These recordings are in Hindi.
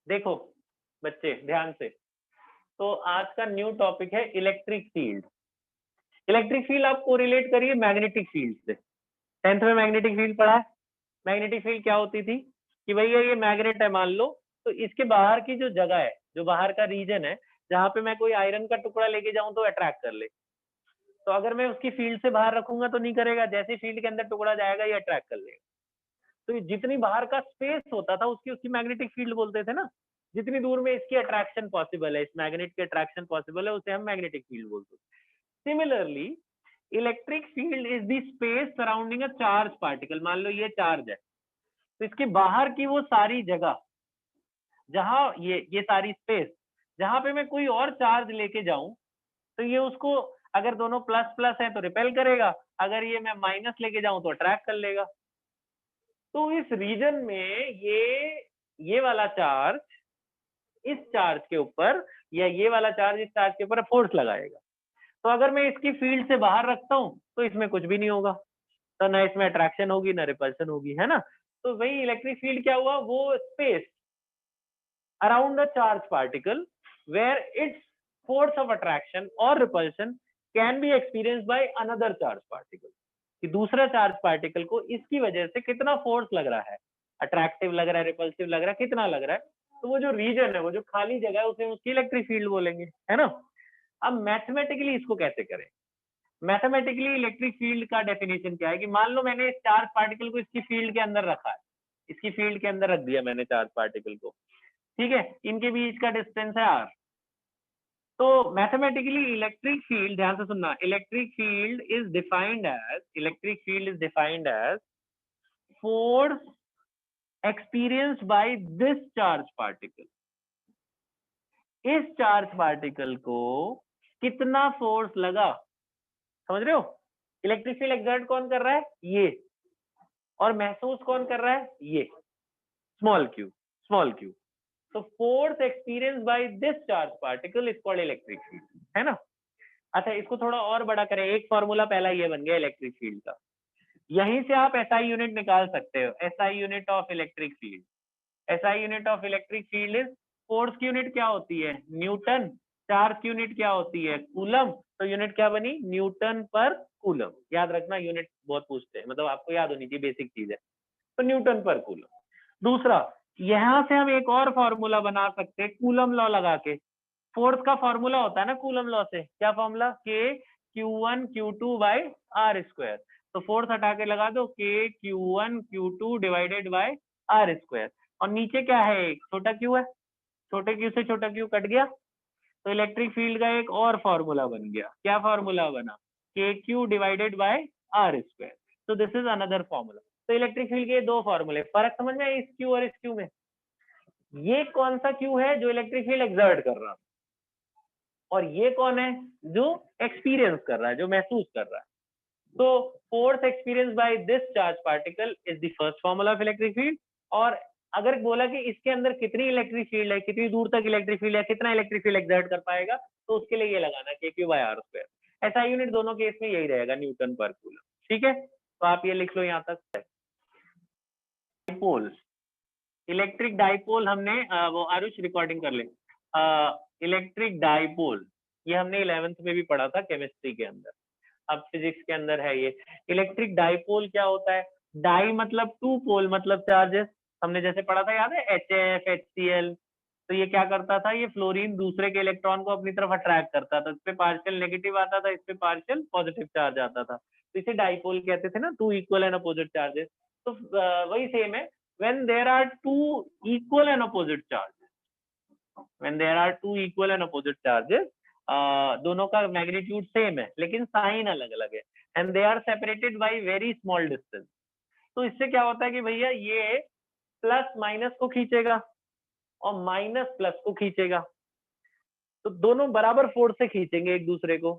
देखो बच्चे ध्यान से, तो आज का न्यू टॉपिक है इलेक्ट्रिक फील्ड। इलेक्ट्रिक फील्ड आप कोरिलेट करिए मैग्नेटिक फील्ड से। 10th में मैग्नेटिक फील्ड पढ़ा है। मैग्नेटिक फील्ड क्या होती थी कि भैया ये मैग्नेट है मान लो, तो इसके बाहर की जो जगह है, जो बाहर का रीजन है, जहां पे मैं कोई आयरन का टुकड़ा लेके जाऊं तो अट्रैक्ट कर ले। तो अगर मैं उसकी फील्ड से बाहर रखूंगा तो नहीं करेगा, जैसे फील्ड के अंदर टुकड़ा जाएगा ये अट्रैक्ट कर लेगा। तो ये जितनी बाहर का स्पेस होता था उसकी उसकी मैग्नेटिक फील्ड बोलते थे ना। जितनी दूर में इसकी अट्रैक्शन पॉसिबल है, इस मैग्नेट की अट्रैक्शन पॉसिबल है, उसे हम मैग्नेटिक फील्ड बोलते हैं। Similarly electric field is the space surrounding a charge particle. मान लो ये चार्ज है, तो इसके बाहर की वो सारी जगह, जहां ये सारी स्पेस, जहां पे मैं कोई और चार्ज लेके जाऊं तो ये उसको, अगर दोनों प्लस प्लस है तो रिपेल करेगा, अगर ये मैं माइनस लेके जाऊं तो अट्रैक्ट कर लेगा। तो इस रीजन में ये वाला चार्ज इस चार्ज के ऊपर, या ये वाला चार्ज इस चार्ज के ऊपर फोर्स लगाएगा। तो अगर मैं इसकी फील्ड से बाहर रखता हूं तो इसमें कुछ भी नहीं होगा, तो ना इसमें अट्रैक्शन होगी ना रिपल्शन होगी, है ना। तो वही इलेक्ट्रिक फील्ड क्या हुआ, वो space around a charge particle where its force of attraction और repulsion can be experienced by another charge particle. कि दूसरा चार्ज पार्टिकल को इसकी वजह से कितना फोर्स लग रहा है, अट्रैक्टिव लग रहा है, रिपल्सिव लग रहा है, कितना लग रहा है। तो वो जो रीजन है, वो जो खाली जगह है, उसे उसकी इलेक्ट्रिक फील्ड बोलेंगे, है ना। अब मैथमेटिकली इसको कैसे करें। मैथमेटिकली इलेक्ट्रिक फील्ड का डेफिनेशन क्या है कि मान लो मैंने इस चार्ज पार्टिकल को इसकी फील्ड के अंदर रखा है, इसकी फील्ड के अंदर रख दिया मैंने चार्ज पार्टिकल को, ठीक है। इनके बीच का डिस्टेंस है r। तो मैथमेटिकली इलेक्ट्रिक फील्ड, ध्यान से सुनना, electric field is defined as force experienced by this charge particle. इस चार्ज पार्टिकल को कितना फोर्स लगा, समझ रहे हो। इलेक्ट्रिक फील्ड एक्सर्ट कौन कर रहा है, ये, और महसूस कौन कर रहा है, ये, स्मॉल क्यू। तो force experience by this charge particle is called electric field, है ना। अच्छा, इसको थोड़ा और बड़ा करें, एक फॉर्मूला पहला ये बन गया इलेक्ट्रिक फील्ड का। यहीं से आप एसआई यूनिट निकाल सकते हो, SI unit of electric field. SI unit of electric field is, force की यूनिट क्या होती है, न्यूटन। चार्ज की यूनिट क्या होती है, कूलम। तो यूनिट क्या बनी, न्यूटन पर कूलम। याद रखना, यूनिट बहुत पूछते हैं, मतलब आपको याद होनी चाहिए, बेसिक चीज है। तो न्यूटन पर कूलम। दूसरा, यहां से हम एक और फॉर्मूला बना सकते हैं कूलम लॉ लगा के। फोर्स का फॉर्मूला होता है ना कूलम लॉ से, क्या formula, k Q1 Q2 by r square. तो फोर्स हटा के लगा दो के Q1 Q2 divided by r square. और नीचे क्या है, एक छोटा क्यू है, छोटे क्यू से छोटा क्यू कट गया, तो इलेक्ट्रिक फील्ड का एक और फॉर्मूला बन गया। क्या फॉर्मूला बना, k q divided by r square. तो दिस इज अनदर फॉर्मूला। तो इलेक्ट्रिक फील्ड के दो फॉर्मूले, फर्क समझ में इस क्यू और इस क्यू में। ये कौन सा क्यू है जो इलेक्ट्रिक फील्ड एक्सर्ट कर रहा है, और ये कौन है जो एक्सपीरियंस कर रहा है, जो महसूस कर रहा है। तो force experience by this charge particle is the first formula of electric field. और अगर बोला कि इसके अंदर कितनी इलेक्ट्रिक फील्ड है, कितनी दूर तक इलेक्ट्रिक फील्ड है, कितना इलेक्ट्रिक फील्ड एक्सर्ट कर पाएगा, तो उसके लिए ये लगाना के क्यू बाय आर स्क्वायर। ऐसा यूनिट दोनों केस में यही रहेगा, न्यूटन पर कूलम, ठीक है। तो आप ये लिख लो यहाँ तक। डाइपोल, इलेक्ट्रिक डाइपोल हमने वो आरुष रिकॉर्डिंग कर ले। इलेक्ट्रिक डाइपोल ये हमने 11th में भी पढ़ा था केमिस्ट्री के अंदर, अब फिजिक्स के अंदर है ये। इलेक्ट्रिक डाइपोल क्या होता है, डाई मतलब टू, पोल मतलब चार्जेस। हमने जैसे पढ़ा था, याद है, HF HCl। तो ये क्या करता था, ये फ्लोरीन दूसरे के इलेक्ट्रॉन को अपनी तरफ अट्रैक्ट करता था, इस पे पार्शियल नेगेटिव आता था, इस पे पार्शियल पॉजिटिव चार्ज आता था। तो इसे डाइपोल कहते थे ना, two equal and opposite charges. तो वही सेम है, when there are two equal and opposite charges, दोनों का मैग्नीट्यूड सेम है लेकिन साइन अलग अलग है, and they are separated by very small distance. तो इससे क्या होता है कि भैया ये प्लस माइनस को खींचेगा और माइनस प्लस को खींचेगा, तो दोनों बराबर फोर्स से खींचेंगे एक दूसरे को,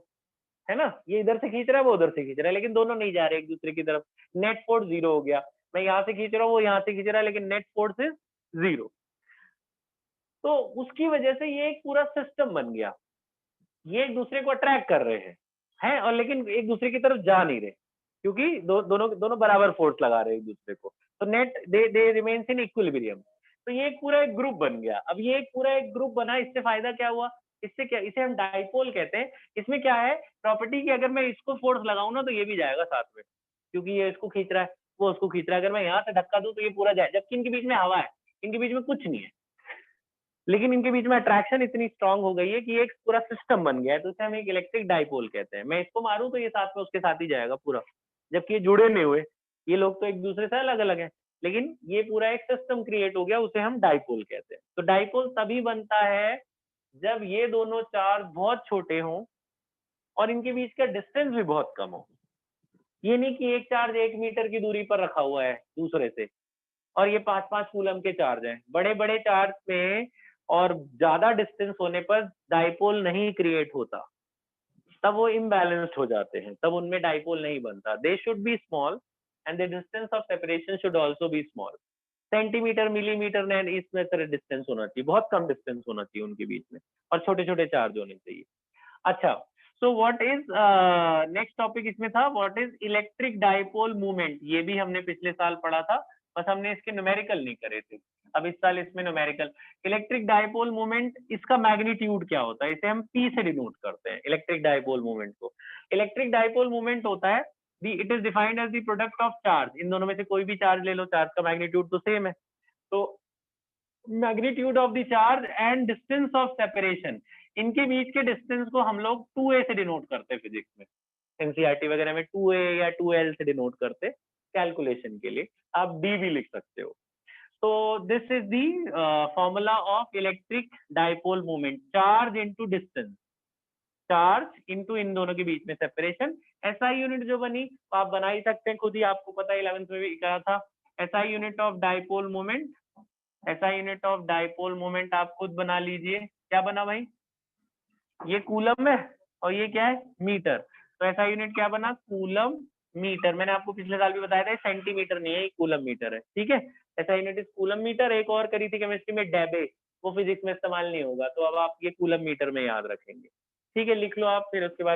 है ना। ये इधर से खींच रहा है, वो उधर से खींच रहा है, लेकिन दोनों नहीं जा रहे एक दूसरे की तरफ। नेट फोर्स जीरो हो गया, मैं यहाँ से खींच रहा हूँ, वो यहाँ से खींच रहा है, लेकिन नेट फोर्स इज जीरो। तो उसकी वजह से ये एक पूरा सिस्टम बन गया, ये एक दूसरे को अट्रैक्ट कर रहे हैं और लेकिन एक दूसरे की तरफ जा नहीं रहे, क्योंकि दोनों बराबर फोर्स लगा रहे हैं एक दूसरे को। तो net they remains in equilibrium. तो ये एक पूरा एक ग्रुप बन गया। अब ये एक पूरा एक ग्रुप बना, इससे फायदा क्या हुआ, इससे क्या, इसे हम डाइपोल कहते हैं। इसमें क्या है प्रॉपर्टी की, अगर मैं इसको फोर्स लगाऊं ना तो ये भी जाएगा साथ में, क्योंकि ये इसको खींच रहा है, वो उसको खींच रहा है। अगर मैं यहाँ से धक्का दूं तो ये पूरा जाए, जबकि इनके बीच में हवा है, इनके बीच में कुछ नहीं है, लेकिन इनके बीच में अट्रैक्शन इतनी स्ट्रांग हो गई है कि एक पूरा सिस्टम बन गया है, तो इसे हम एक इलेक्ट्रिक डाइपोल कहते हैं। मैं इसको मारूं तो ये साथ में उसके साथ ही जाएगा पूरा, जबकि ये जुड़े नहीं हुए, ये लोग तो एक दूसरे से अलग अलग हैं, लेकिन ये पूरा एक सिस्टम क्रिएट हो गया, उसे हम डाइपोल कहते हैं। तो डाइपोल तभी बनता है जब ये दोनों चार्ज बहुत छोटे हों और इनके बीच का डिस्टेंस भी बहुत कम हो। ये नहीं कि एक चार्ज 1 मीटर की दूरी पर रखा हुआ है दूसरे से और ये 5-5 कूलम के चार्ज हैं। बड़े-बड़े चार्ज में और ज्यादा डिस्टेंस होने पर डाइपोल नहीं क्रिएट होता, तब वो इम्बैलेंस्ड हो जाते हैं, तब उनमें डाइपोल नहीं बनता। They should be small and the distance of separation should also be small. Centimetre, millimetre ने इसमें तरह डिस्टेंस होना चाहिए, बहुत कम डिस्टेंस होना चाहिए उनके बीच में, और छोटे-छोटे चार्ज होने चाहिए। अच्छा, so what is next topic इसमें था, what is electric dipole movement. ये भी हमने पिछले साल पढ़ा था, बस हमने इसके न्यूमेरिकल नहीं करे थे। अब इस साल इसमें न्यूमेरिकल। इलेक्ट्रिक डाइपोल मूवमेंट, इसका मैग्नीट्यूड क्या होता है, इसे हम पी से डिनोट करते हैं इलेक्ट्रिक डाइपोल मूवमेंट को। इलेक्ट्रिक डाइपोल मूवमेंट होता है it is defined as the product of charge. इन दोनों में से कोई भी चार्ज ले लो, चार्ज का मैग्नीट्यूड तो सेम है, तो magnitude of the charge and distance of separation, इनके बीच के डिस्टेंस को हम लोग 2a से डिनोट करते हैं फिजिक्स में। एनसीईआरटी वगैरह में 2a या 2l से डिनोट करते, कैलकुलेशन के लिए आप d भी लिख सकते हो। तो this is the formula of electric dipole movement, charge into distance, charge into in दोनों के बीच में सेपरेशन। एसआई यूनिट जो बनी तो आप बना ही सकते हैं खुद ही, आपको पता है 11th में भी कहा था। SI unit of dipole movement, ऐसा यूनिट ऑफ डाइपोल मोमेंट आप खुद बना लीजिए। क्या बना भाई, ये कूलम है और ये क्या है, मीटर। तो ऐसा यूनिट क्या बना, कूलम मीटर। मैंने आपको पिछले साल भी बताया था सेंटीमीटर नहीं है, ये कूलम मीटर है, ठीक है। ऐसा यूनिट इज कूलम मीटर। एक और करी थी केमिस्ट्री में डेबे, वो फिजिक्स में इस्तेमाल नहीं होगा, तो अब आप ये कूलम मीटर में याद रखेंगे, ठीक है। लिख लो आप, फिर उसके बाद